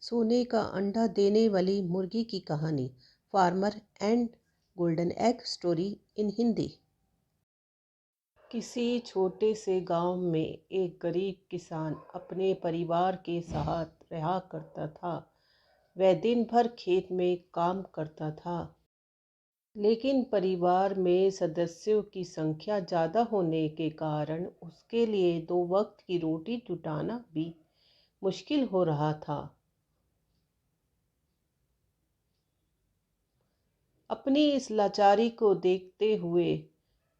सोने का अंडा देने वाली मुर्गी की कहानी। Farmer and golden egg story in Hindi. किसी छोटे से गांव में एक गरीब किसान अपने परिवार के साथ रहा करता था। वह दिन भर खेत में काम करता था, लेकिन परिवार में सदस्यों की संख्या ज़्यादा होने के कारण उसके लिए दो वक्त की रोटी जुटाना भी मुश्किल हो रहा था। अपनी इस लाचारी को देखते हुए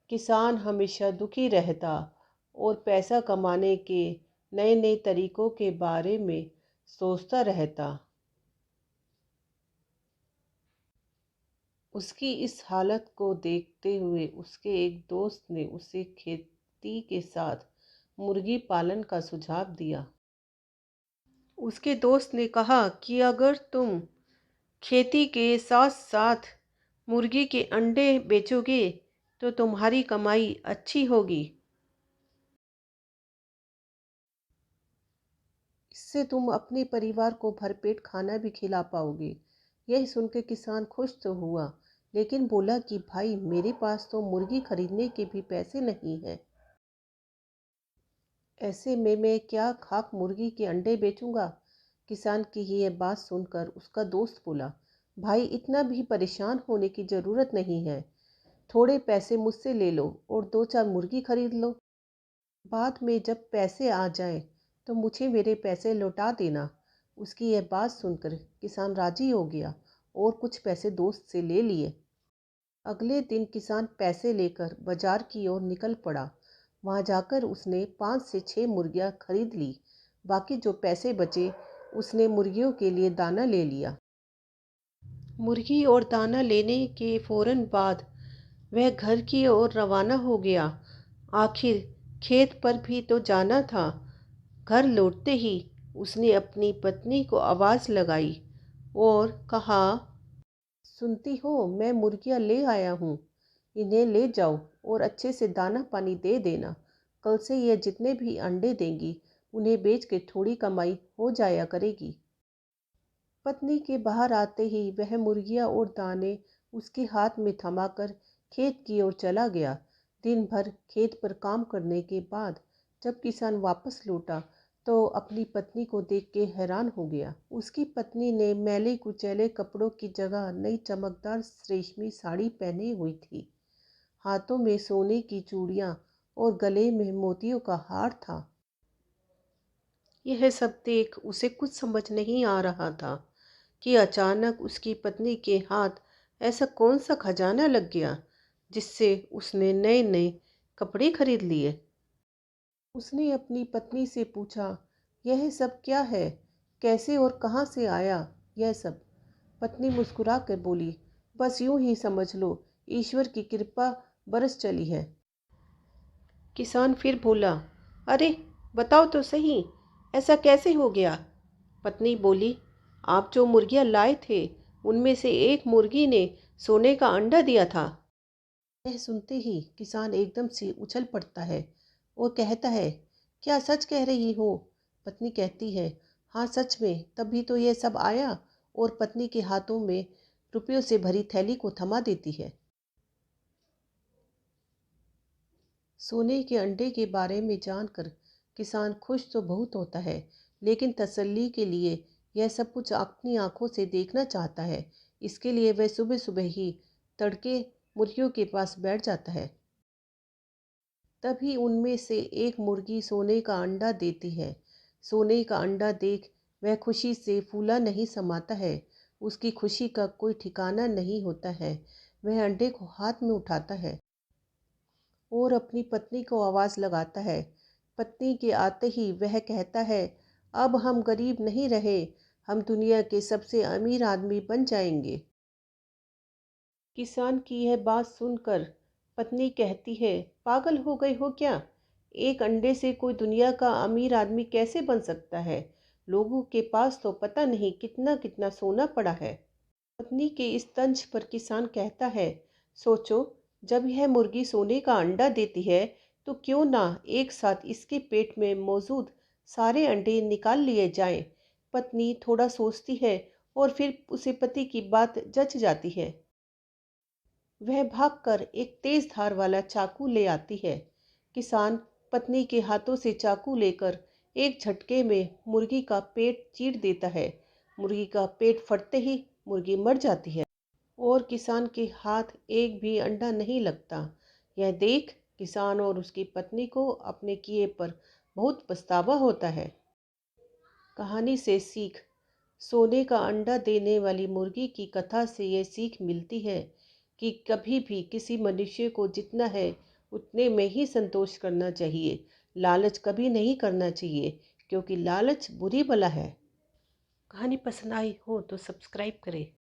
किसान हमेशा दुखी रहता और पैसा कमाने के नए नए तरीकों के बारे में सोचता रहता। उसकी इस हालत को देखते हुए उसके एक दोस्त ने उसे खेती के साथ मुर्गी पालन का सुझाव दिया। उसके दोस्त ने कहा कि अगर तुम खेती के साथ साथ मुर्गी के अंडे बेचोगे तो तुम्हारी कमाई अच्छी होगी। इससे तुम अपने परिवार को भरपेट खाना भी खिला पाओगे। यह सुनकर किसान खुश तो हुआ, लेकिन बोला कि भाई, मेरे पास तो मुर्गी खरीदने के भी पैसे नहीं हैं। ऐसे में मैं क्या खाक मुर्गी के अंडे बेचूंगा। किसान की यह बात सुनकर उसका दोस्त बोला, भाई, इतना भी परेशान होने की ज़रूरत नहीं है। थोड़े पैसे मुझसे ले लो और दो चार मुर्गी खरीद लो। बाद में जब पैसे आ जाएं तो मुझे मेरे पैसे लौटा देना। उसकी यह बात सुनकर किसान राजी हो गया और कुछ पैसे दोस्त से ले लिए। अगले दिन किसान पैसे लेकर बाजार की ओर निकल पड़ा। वहां जाकर उसने 5 से 6 मुर्गियां खरीद ली। बाकी जो पैसे बचे उसने मुर्गियों के लिए दाना ले लिया। मुर्गी और दाना लेने के फौरन बाद वह घर की ओर रवाना हो गया। आखिर खेत पर भी तो जाना था। घर लौटते ही उसने अपनी पत्नी को आवाज़ लगाई और कहा, सुनती हो, मैं मुर्गियाँ ले आया हूँ। इन्हें ले जाओ और अच्छे से दाना पानी दे देना। कल से यह जितने भी अंडे देंगी उन्हें बेच के थोड़ी कमाई हो जाया करेगी। पत्नी के बाहर आते ही वह मुर्गियाँ और दाने उसके हाथ में थमाकर खेत की ओर चला गया। दिन भर खेत पर काम करने के बाद जब किसान वापस लौटा तो अपनी पत्नी को देख के हैरान हो गया। उसकी पत्नी ने मैले कुचैले कपड़ों की जगह नई चमकदार रेशमी साड़ी पहनी हुई थी। हाथों में सोने की चूड़ियाँ और गले में मोतियों का हार था। यह सब देख उसे कुछ समझ नहीं आ रहा था कि अचानक उसकी पत्नी के हाथ ऐसा कौन सा खजाना लग गया जिससे उसने नए नए कपड़े खरीद लिए। उसने अपनी पत्नी से पूछा, यह सब क्या है? कैसे और कहाँ से आया यह सब? पत्नी मुस्कुरा कर बोली, बस यूं ही समझ लो, ईश्वर की कृपा बरस चली है। किसान फिर बोला, अरे बताओ तो सही, ऐसा कैसे हो गया? पत्नी बोली, आप जो मुर्गियां लाए थे उनमें से एक मुर्गी ने सोने का अंडा दिया था। यह सुनते ही किसान एकदम से उछल पड़ता है और कहता है, क्या सच कह रही हो? पत्नी कहती है, हाँ सच में, तभी तो यह सब आया। और पत्नी के हाथों में रुपयों से भरी थैली को थमा देती है। सोने के अंडे के बारे में जानकर किसान खुश तो बहुत होता है, लेकिन तसल्ली के लिए यह सब कुछ अपनी आंखों से देखना चाहता है। इसके लिए वह सुबह सुबह ही तड़के मुर्गियों के पास बैठ जाता है। तभी उनमें से एक मुर्गी सोने का अंडा देती है। सोने का अंडा देख वह खुशी से फूला नहीं समाता है। उसकी खुशी का कोई ठिकाना नहीं होता है। वह अंडे को हाथ में उठाता है और अपनी पत्नी को आवाज़ लगाता है। पत्नी के आते ही वह कहता है, अब हम गरीब नहीं रहे, हम दुनिया के सबसे अमीर आदमी बन जाएंगे। किसान की यह बात सुनकर पत्नी कहती है, पागल हो गए हो क्या? एक अंडे से कोई दुनिया का अमीर आदमी कैसे बन सकता है? लोगों के पास तो पता नहीं कितना कितना सोना पड़ा है। पत्नी के इस तंज पर किसान कहता है, सोचो, जब यह मुर्गी सोने का अंडा देती है तो क्यों ना एक साथ इसके पेट में मौजूद सारे अंडे निकाल लिए जाएं। पत्नी थोड़ा सोचती है और फिर उसे पति की बात जच जाती है। वह भागकर एक तेज धार वाला चाकू ले आती है। किसान पत्नी के हाथों से चाकू लेकर एक झटके में मुर्गी का पेट चीर देता है। मुर्गी का पेट फटते ही मुर्गी मर जाती है और किसान के हाथ एक भी अंडा नहीं लगता। यह देख किसान और उसकी पत्नी को अपने किए पर बहुत पछतावा होता है। कहानी से सीख। सोने का अंडा देने वाली मुर्गी की कथा से यह सीख मिलती है कि कभी भी किसी मनुष्य को जितना है उतने में ही संतोष करना चाहिए। लालच कभी नहीं करना चाहिए, क्योंकि लालच बुरी बला है। कहानी पसंद आई हो तो सब्सक्राइब करें।